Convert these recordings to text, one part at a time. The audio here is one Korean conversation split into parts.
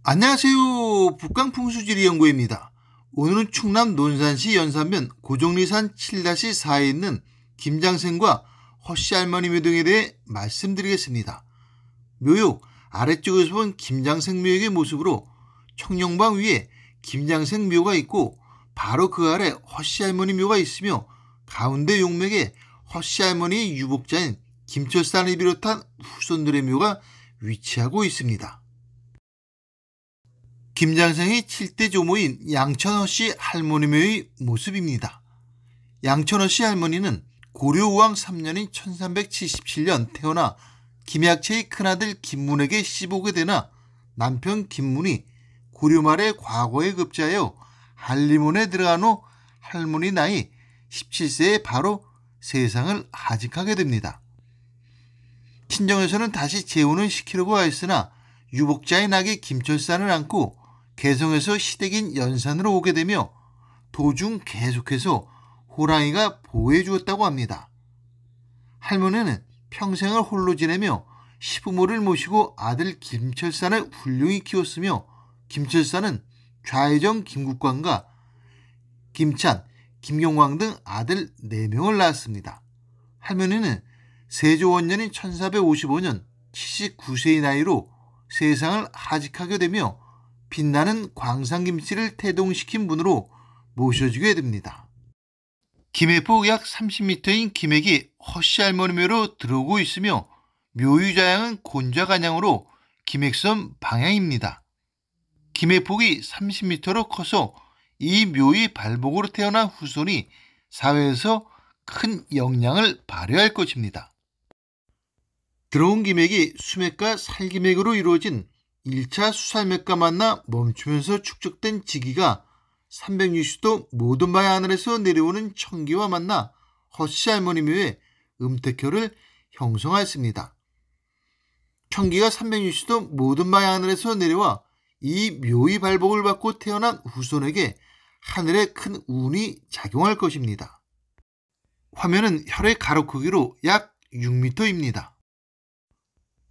안녕하세요. 북강풍수지리연구회입니다. 오늘은 충남 논산시 연산면 고종리산 7-4에 있는 김장생과 허씨할머니 묘 등에 대해 말씀드리겠습니다. 묘역 아래쪽에서 본 김장생 묘역의 모습으로 청룡방 위에 김장생 묘가 있고 바로 그 아래 허씨할머니 묘가 있으며 가운데 용맥에 허씨할머니의 유복자인 김철산을 비롯한 후손들의 묘가 위치하고 있습니다. 김장생의 7대 조모인 양천허씨 할머니묘의 모습입니다. 양천허씨 할머니는 고려우왕 3년인 1377년 태어나 김약채의 큰아들 김문에게 시집오게 되나 남편 김문이 고려 말에 과거에 급제하여 한림원에 들어간 후 할머니 나이 17세에 바로 세상을 하직하게 됩니다. 친정에서는 다시 재혼을 시키려고 하였으나 유복자의 낙이 김철산을 안고 개성에서 시댁인 연산으로 오게 되며 도중 계속해서 호랑이가 보호해 주었다고 합니다. 할머니는 평생을 홀로 지내며 시부모를 모시고 아들 김철산을 훌륭히 키웠으며 김철산은 좌회정 김국광과 김찬, 김경광 등 아들 4명을 낳았습니다. 할머니는 세조원년인 1455년 79세의 나이로 세상을 하직하게 되며 빛나는 광산김씨를 태동시킨 분으로 모셔지게 됩니다. 김해포 약 30m인 김액이 허씨할머니 묘로 들어오고 있으며 묘유자양은 곤좌간양으로 김액섬 방향입니다. 김해폭이 30m로 커서 이 묘의 발복으로 태어난 후손이 사회에서 큰 영향을 발휘할 것입니다. 들어온 김액이 수맥과 살김액으로 이루어진 1차 수살맥과 만나 멈추면서 축적된 지기가 360도 모든 바위 하늘에서 내려오는 청기와 만나 허씨할머니 묘에 음택효를 형성하였습니다. 청기가 360도 모든 바위 하늘에서 내려와 이 묘의 발복을 받고 태어난 후손에게 하늘에 큰 운이 작용할 것입니다. 화면은 혈의 가로 크기로 약 6m입니다.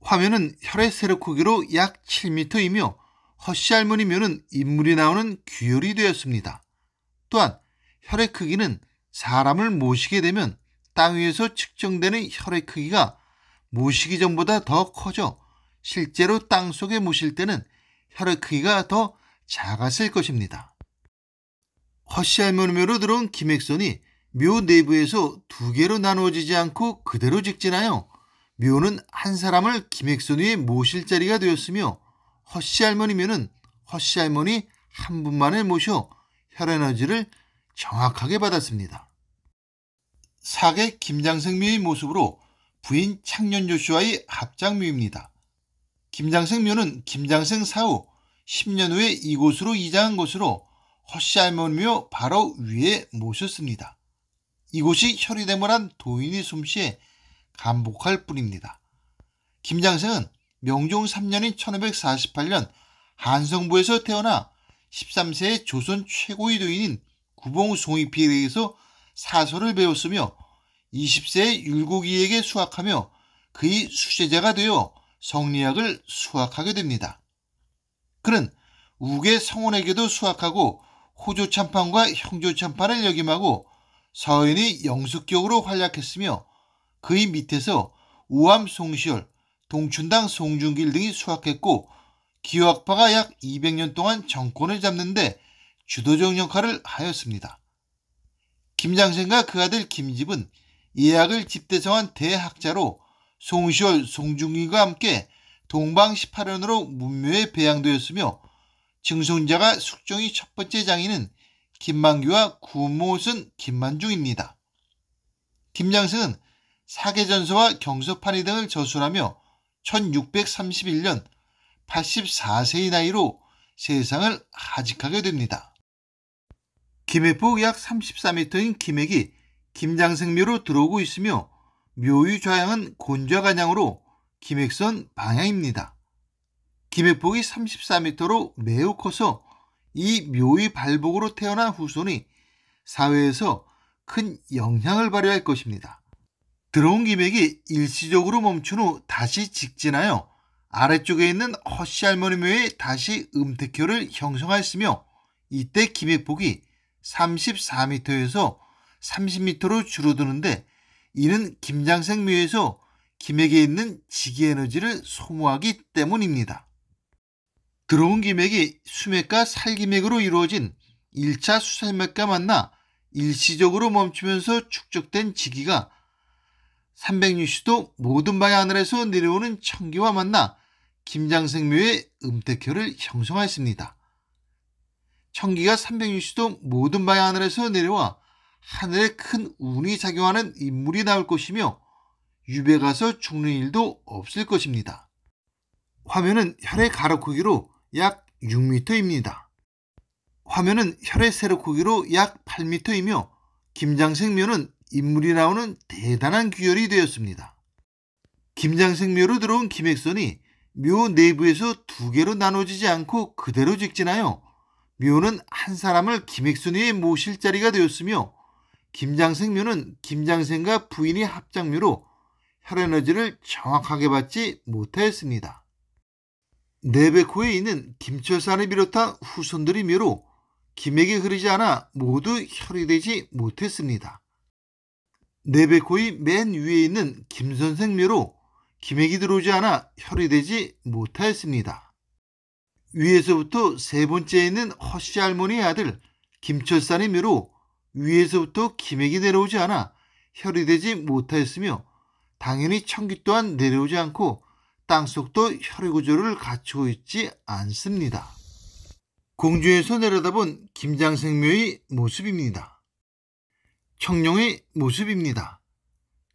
화면은 혈의 세로 크기로 약 7m이며 허씨할머니 묘는 인물이 나오는 귀열이 되었습니다. 또한 혈의 크기는 사람을 모시게 되면 땅 위에서 측정되는 혈의 크기가 모시기 전보다 더 커져 실제로 땅 속에 모실 때는 혈의 크기가 더 작았을 것입니다. 허씨할머니 묘로 들어온 김액선이 묘 내부에서 2개로 나누어지지 않고 그대로 직진하여 묘는 한 사람을 김액선 위에 모실 자리가 되었으며 허씨할머니 묘는 허씨할머니 한 분만을 모셔 혈에너지를 정확하게 받았습니다. 사계 김장생 묘의 모습으로 부인 창년조씨와의 합작묘입니다. 김장생 묘는 김장생 사후 10년 후에 이곳으로 이장한 것으로 허씨할머니 묘 바로 위에 모셨습니다. 이곳이 혈이대물한 도인이 솜씨에 감복할 뿐입니다. 김장생은 명종 3년인 1548년 한성부에서 태어나 13세의 조선 최고의 도인인 구봉 송이필에게서 사서를 배웠으며 20세의 율곡이에게 수학하며 그의 수제자가 되어 성리학을 수학하게 됩니다. 그는 우계 성원에게도 수학하고 호조참판과 형조참판을 역임하고 서인의 영숙격으로 활약했으며 그의 밑에서 우암 송시열, 동춘당 송중길 등이 수학했고 기호학파가 약 200년 동안 정권을 잡는데 주도적 역할을 하였습니다. 김장생과 그 아들 김집은 예학을 집대성한 대학자로 송시열, 송중길과 함께 동방 18연으로 문묘에 배양되었으며 증손자가 숙종의 첫 번째 장인은 김만규와 구모순 김만중입니다. 김장생은 사계전서와 경서판의 등을 저술하며 1631년 84세의 나이로 세상을 하직하게 됩니다. 김해폭 약 34m인 김액이 김장생묘로 들어오고 있으며 묘의 좌향은 곤좌간양으로 김액선 방향입니다. 김해폭이 34m로 매우 커서 이 묘의 발복으로 태어난 후손이 사회에서 큰 영향을 발휘할 것입니다. 들어온 김액이 일시적으로 멈춘 후 다시 직진하여 아래쪽에 있는 허씨 할머니 묘에 다시 음택교를 형성하였으며 이때 기맥폭이 34m에서 30m로 줄어드는데 이는 김장생 묘에서 기맥에 있는 지기에너지를 소모하기 때문입니다. 들어온 기맥이 수맥과 살기맥으로 이루어진 1차 수살맥과 만나 일시적으로 멈추면서 축적된 지기가 360도 모든 바의 하늘에서 내려오는 청기와 만나 김장생묘의 음택교를 형성하였습니다. 청기가 360도 모든 바의 하늘에서 내려와 하늘에 큰 운이 작용하는 인물이 나올 것이며 유배 가서 죽는 일도 없을 것입니다. 화면은 혈의 가로 크기로 약 6m입니다. 화면은 혈의 세로 크기로 약 8m이며 김장생묘는 인물이 나오는 대단한 규열이 되었습니다. 김장생묘로 들어온 기맥선이 묘 내부에서 두 개로 나눠지지 않고 그대로 직진하여 묘는 한 사람을 기맥선 위에 모실 자리가 되었으며 김장생묘는 김장생과 부인이 합장묘로 혈에너지를 정확하게 받지 못하였습니다. 내백호에 있는 김철산을 비롯한 후손들이 묘로 기맥이 흐르지 않아 모두 혈이 되지 못했습니다. 내백호의 맨 위에 있는 김선생 묘로 기맥이 들어오지 않아 혈이 되지 못하였습니다. 위에서부터 세 번째에 있는 허씨 할머니의 아들 김철산의 묘로 위에서부터 기맥이 내려오지 않아 혈이 되지 못하였으며 당연히 청기 또한 내려오지 않고 땅속도 혈의 구조를 갖추고 있지 않습니다. 공중에서 내려다본 김장생묘의 모습입니다. 청룡의 모습입니다.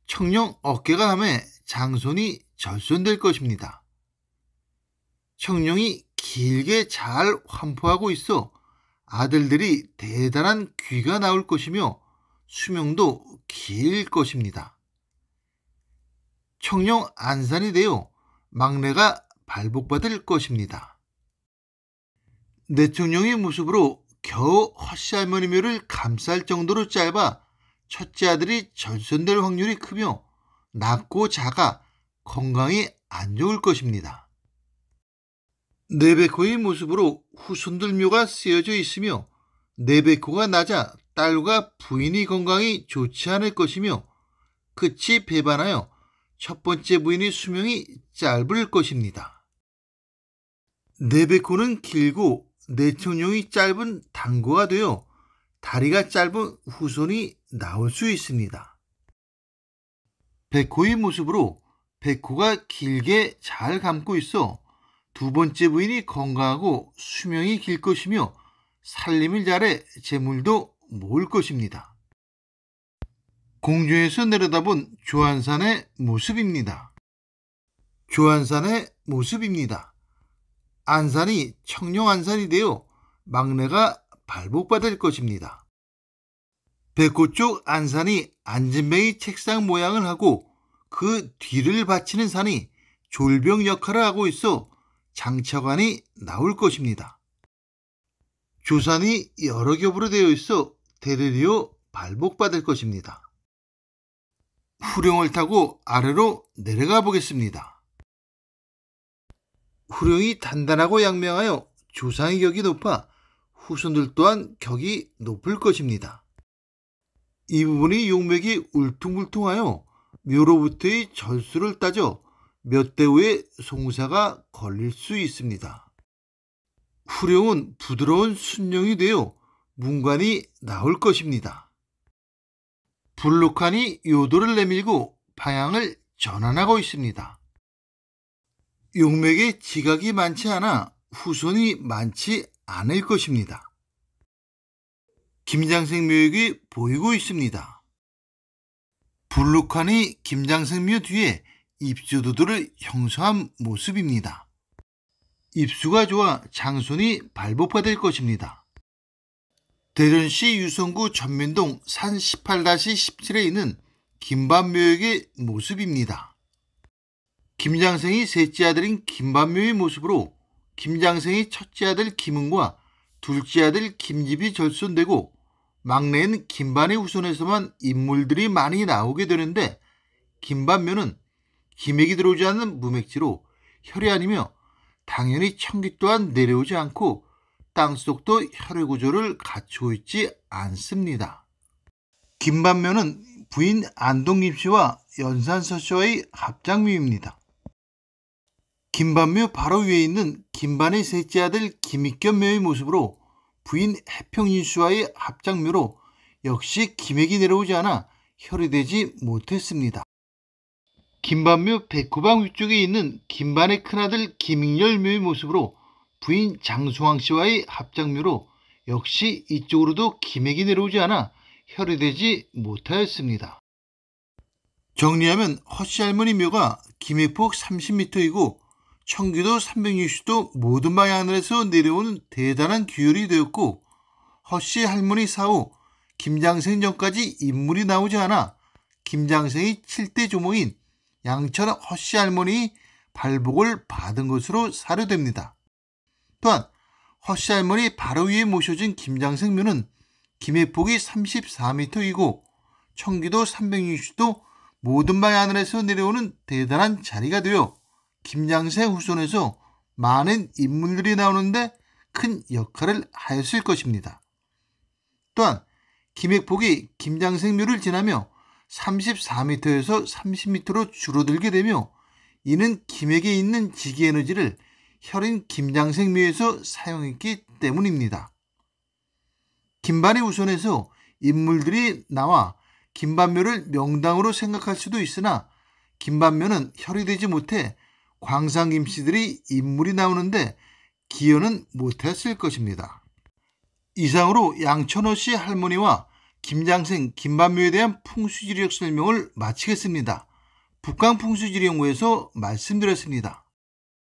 청룡 어깨가 함에 장손이 절손될 것입니다. 청룡이 길게 잘 환포하고 있어 아들들이 대단한 귀가 나올 것이며 수명도 길 것입니다. 청룡 안산이 되어 막내가 발복받을 것입니다. 내청룡의 모습으로 겨우 허씨 할머니 묘를 감쌀 정도로 짧아 첫째 아들이 절손될 확률이 크며 낮고 작아 건강이 안 좋을 것입니다. 내백호의 모습으로 후손들 묘가 쓰여져 있으며 내백호가 낮아 딸과 부인이 건강이 좋지 않을 것이며 끝이 배반하여 첫 번째 부인의 수명이 짧을 것입니다. 내백호는 길고 내청룡이 짧은 당고가 되어 다리가 짧은 후손이 나올 수 있습니다. 백호의 모습으로 백호가 길게 잘 감고 있어 두 번째 부인이 건강하고 수명이 길 것이며 살림을 잘해 재물도 모을 것입니다. 공중에서 내려다본 조안산의 모습입니다. 조안산의 모습입니다. 안산이 청룡안산이 되어 막내가 발복받을 것입니다. 백호 쪽 안산이 안진뱅이 책상 모양을 하고 그 뒤를 받치는 산이 졸병 역할을 하고 있어 장처관이 나올 것입니다. 조산이 여러 겹으로 되어 있어 대르리어 발복받을 것입니다. 후룡을 타고 아래로 내려가 보겠습니다. 후룡이 단단하고 양명하여 조상의 격이 높아 후손들 또한 격이 높을 것입니다. 이 부분이 용맥이 울퉁불퉁하여 묘로부터의 절수를 따져 몇 대 후에 송사가 걸릴 수 있습니다. 후룡은 부드러운 순령이 되어 문관이 나올 것입니다. 불룩하니 요도를 내밀고 방향을 전환하고 있습니다. 용맥에 지각이 많지 않아 후손이 많지 않을 것입니다. 김장생묘역이 보이고 있습니다. 불룩하니 김장생묘 뒤에 입수도들을 형성한 모습입니다. 입수가 좋아 장손이 발복받을 것입니다. 대전시 유성구 전면동 산 18-17에 있는 김반묘역의 모습입니다. 김장생이 셋째 아들인 김반묘의 모습으로 김장생이 첫째 아들 김은과 둘째 아들 김집이 절손되고 막내인 김반의 후손에서만 인물들이 많이 나오게 되는데 김반묘는 기맥이 들어오지 않는 무맥지로 혈이 아니며 당연히 청기 또한 내려오지 않고 땅속도 혈의 구조를 갖추고 있지 않습니다. 김반묘는 부인 안동김 씨와 연산서 씨와의 합장묘입니다. 김반묘 바로 위에 있는 김반의 셋째 아들 김익견묘의 모습으로 부인 해평인 씨와의 합장묘로 역시 김액이 내려오지 않아 혈이 되지 못했습니다. 김반묘 백호방 위쪽에 있는 김반의 큰아들 김익열묘의 모습으로 부인 장수왕 씨와의 합장묘로 역시 이쪽으로도 김액이 내려오지 않아 혈이 되지 못하였습니다. 정리하면 허씨 할머니 묘가 김해폭 30m이고 청기도 360도 모든 방향에서 내려오는 대단한 규율이 되었고, 허씨 할머니 사후 김장생 전까지 인물이 나오지 않아 김장생의 7대 조모인 양천 허씨 할머니 발복을 받은 것으로 사료됩니다. 또한 허씨 할머니 바로 위에 모셔진 김장생묘는 김해폭이 34m이고 청기도 360도 모든 방향에서 내려오는 대단한 자리가 되어 김장생 후손에서 많은 인물들이 나오는데 큰 역할을 하였을 것입니다. 또한 김해폭이 김장생묘를 지나며 34m에서 30m로 줄어들게 되며, 이는 김액에 있는 지기에너지를 혈인 김장생묘에서 사용했기 때문입니다. 김반의 후손에서 인물들이 나와 김반묘를 명당으로 생각할 수도 있으나 김반묘는 혈이 되지 못해 광산김씨들이 인물이 나오는데 기여는 못했을 것입니다. 이상으로 양천허씨 할머니와 김장생 김반묘에 대한 풍수지리학 설명을 마치겠습니다. 북광풍수지리연구에서 말씀드렸습니다.